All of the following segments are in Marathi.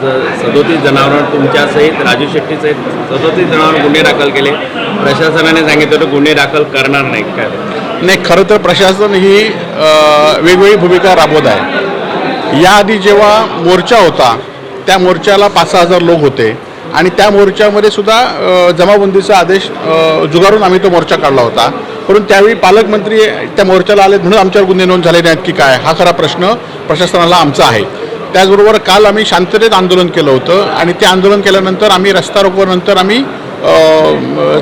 37 जणांवर तुमच्यासहित राजू शेट्टी सहित 37 जणांवर गुन्हे दाखल केले. प्रशासनाने सांगितलं तर गुन्हे दाखल करणार नाही काय? नाही, खरं तर प्रशासन ही वेगवेगळी भूमिका राबवत आहे. याआधी जेव्हा मोर्चा होता त्या मोर्चाला 5-6 हजार लोक होते आणि त्या मोर्चामध्ये सुद्धा जमाबंदीचा आदेश जुगारून आम्ही तो मोर्चा काढला होता. परंतु त्यावेळी पालकमंत्री त्या मोर्चाला आले म्हणून आमच्यावर गुन्हे नोंद झाले नाहीत की काय, हा खरा प्रश्न प्रशासनाला आमचा आहे. त्याचबरोबर काल आम्ही शांततेत आंदोलन केलं होतं आणि ते आंदोलन केल्यानंतर आम्ही रस्ता रोकोनंतर आम्ही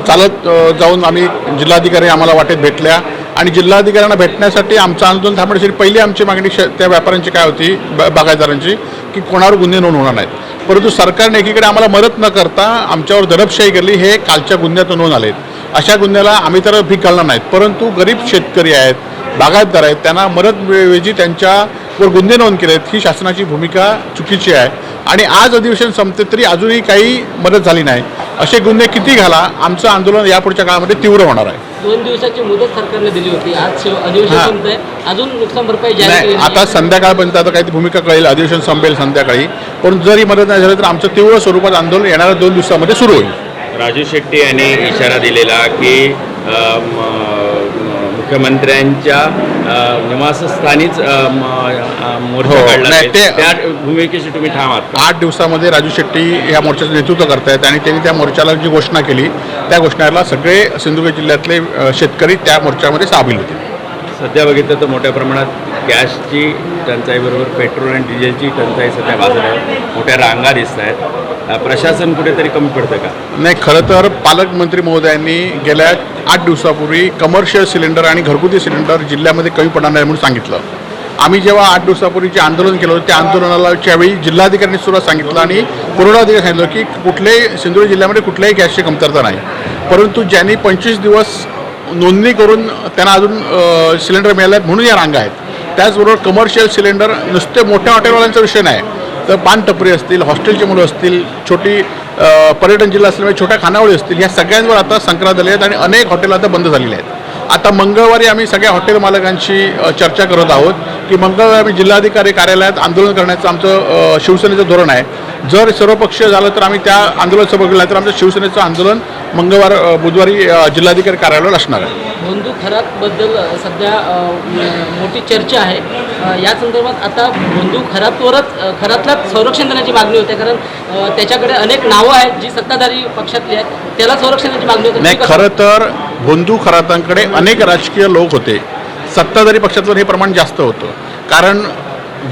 चालत जाऊन आम्ही जिल्हाधिकारी आम्हाला वाटेत भेटल्या आणि जिल्हाधिकाऱ्यांना भेटण्यासाठी आमचं आंदोलन थांबण्यासाठी पहिली आमची मागणी त्या व्यापाऱ्यांची काय होती, बागायतदारांची, की कोणावर गुन्हे नोंद होणार नाहीत. परंतु सरकारने एकीकडे आम्हाला मदत न करता आमच्यावर दडपशाही केली. हे कालच्या गुन्ह्यात नोंद आलेत. अशा गुन्ह्याला आम्ही तर भीक घालणार नाहीत, परंतु गरीब शेतकरी आहेत, बागायतदार आहेत, त्यांना मदतऐवजी त्यांच्यावर गुन्हे नोंद केलेत. ही शासनाची भूमिका चुकीची आहे आणि आज अधिवेशन संपते तरी अजूनही काही मदत झाली नाही. असे गुन्हे किती घाला, आमचं आंदोलन यापुढच्या काळामध्ये तीव्र होणार आहे. 2 दिवसाची मुदत सरकारने दिली होती, आज अधिवेशन संपतंय, अजून नुकसान भरपाई जाहीर केली नाही. आता संध्याकाळपर्यंत आता काही भूमिका कळेल, अधिवेशन संपेल संध्याकाळी. पण जरी मदत नाही झाली तर आमचं तीव्र स्वरूपात आंदोलन येणाऱ्या 2 दिवसामध्ये सुरू होईल. राजू शेट्टी यांनी इशारा दिलेला की मुख्यमंत्र्यांच्या निवासस्थानीच मोर्चा काढला नाही, त्या भूमिकेशी तुम्ही ठाम आहात? 8 दिवसामध्ये राजू शेट्टी या मोर्चाचं नेतृत्व करतायत आणि त्यांनी त्या मोर्चाला जी घोषणा केली त्या घोषणाला सगळे सिंधुदुर्ग जिल्ह्यातले शेतकरी त्या मोर्चामध्ये सामील होते. सध्या बघितलं तर मोठ्या प्रमाणात गॅसची टंचाईबरोबर पेट्रोल आणि डिझेलची टंचाई सध्या बाजारात मोठ्या रांगा दिसत आहेत. प्रशासन कुठेतरी कमी पडतं का? नाही, खरं तर पालकमंत्री महोदयांनी गेल्या 8 दिवसापूर्वी कमर्शियल सिलेंडर आणि घरगुती सिलेंडर जिल्ह्यामध्ये कमी पडणार नाही म्हणून सांगितलं. आम्ही जेव्हा 8 दिवसापूर्वी जे आंदोलन केलं होतं त्या आंदोलनाच्या वेळी जिल्हाधिकाऱ्यांनी सुद्धा सांगितलं आणि पुरवठाधिकारी सांगितलं की कुठल्याही सिंधुदुर्ग जिल्ह्यामध्ये कुठल्याही गॅसची कमतरता नाही. परंतु ज्यांनी 25 दिवस नोंदणी करून त्यांना अजून सिलेंडर मिळाले आहेत म्हणून या रांगा आहेत. त्याचबरोबर कमर्शियल सिलेंडर नुसते मोठ्या हॉटेलवाल्यांचा विषय नाही, तर पान टपरी असतील, हॉस्टेलची मुलं असतील, छोटी पर्यटन जिल्हा असल्यामुळे छोट्या खानावळी असतील, ह्या सगळ्यांवर आता संक्रांत आले आहेत आणि अनेक हॉटेल आता बंद झालेली आहेत. आता मंगळवारी आम्ही सगळ्या हॉटेल मालकांशी चर्चा करत आहोत की मंगळवारी आम्ही जिल्हाधिकारी कार्यालयात आंदोलन करण्याचं आमचं शिवसेनेचं धोरण आहे. जर सर्वपक्षीय झालं तर आम्ही त्या आंदोलन सभा केलं तर आमचं शिवसेनेचं आंदोलन बुधवारी जिल्हाधिकारी कार्यालयावर असणार आहे. बंधू खरातबद्दल सध्या मोठी चर्चा आहे. या संदर्भात आता बंधू खरातलाच संरक्षण देण्याची मागणी होते, कारण त्याच्याकडे अनेक नावं आहेत जी सत्ताधारी पक्षातली आहेत, त्याला संरक्षण देण्याची मागणी होते. नाही, खरं तर बंधू खरातांकडे अनेक राजकीय लोक होते. सत्ताधारी पक्षातलं हे प्रमाण जास्त होतं, कारण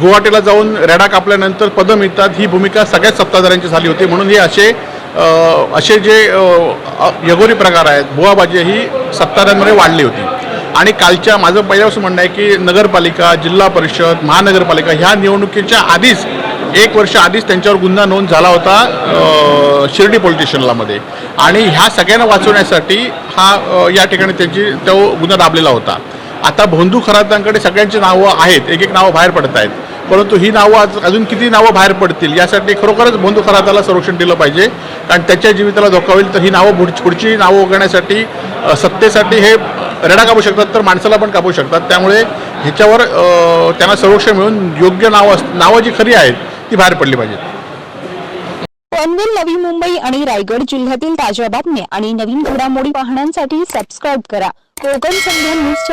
गुवाहाटीला जाऊन रेडा कापल्यानंतर पदं मिळतात ही भूमिका सगळ्याच सत्ताधाऱ्यांची झाली होती. म्हणून हे असे जे यगोरी प्रकार आहेत, बुवाबाजी ही सत्ताधाऱ्यांमध्ये वाढली होती. आणि कालच्या माझं पहिल्यापासून म्हणणं आहे की नगरपालिका, जिल्हा परिषद, महानगरपालिका ह्या निवडणुकीच्या आधीच 1 वर्ष आधीच त्यांच्यावर गुन्हा नोंद झाला होता शिर्डी पोलीस स्टेशनलामध्ये आणि ह्या सगळ्यांना वाचवण्यासाठी या ठिकाणी तो गुन्हा दाबलेला होता. आता बंधू खरातांकडे सगळ्यांची नावं आहेत, एक नावं बाहेर पडत आहेत, परंतु ही नावं अजून किती नावं बाहेर पडतील यासाठी खरोखरच बंधू खराताला संरक्षण दिलं पाहिजे, कारण त्याच्या जीविताला धोका होईल. तर ही नावं पुढची नावं वगळण्यासाठी सत्तेसाठी हे रेडा कापू शकतात तर माणसाला पण कापू शकतात. त्यामुळे ह्याच्यावर त्यांना संरक्षण मिळून योग्य नावं जी खरी आहेत ती बाहेर पडली पाहिजेत. पनवेल, नवी मुंबई आणि रायगड जिल्ह्यातील ताज्या बातम्या आणि नवीन घडामोडी पाहण्यासाठी सबस्क्राईब करा कोकण संध्या न्यूज.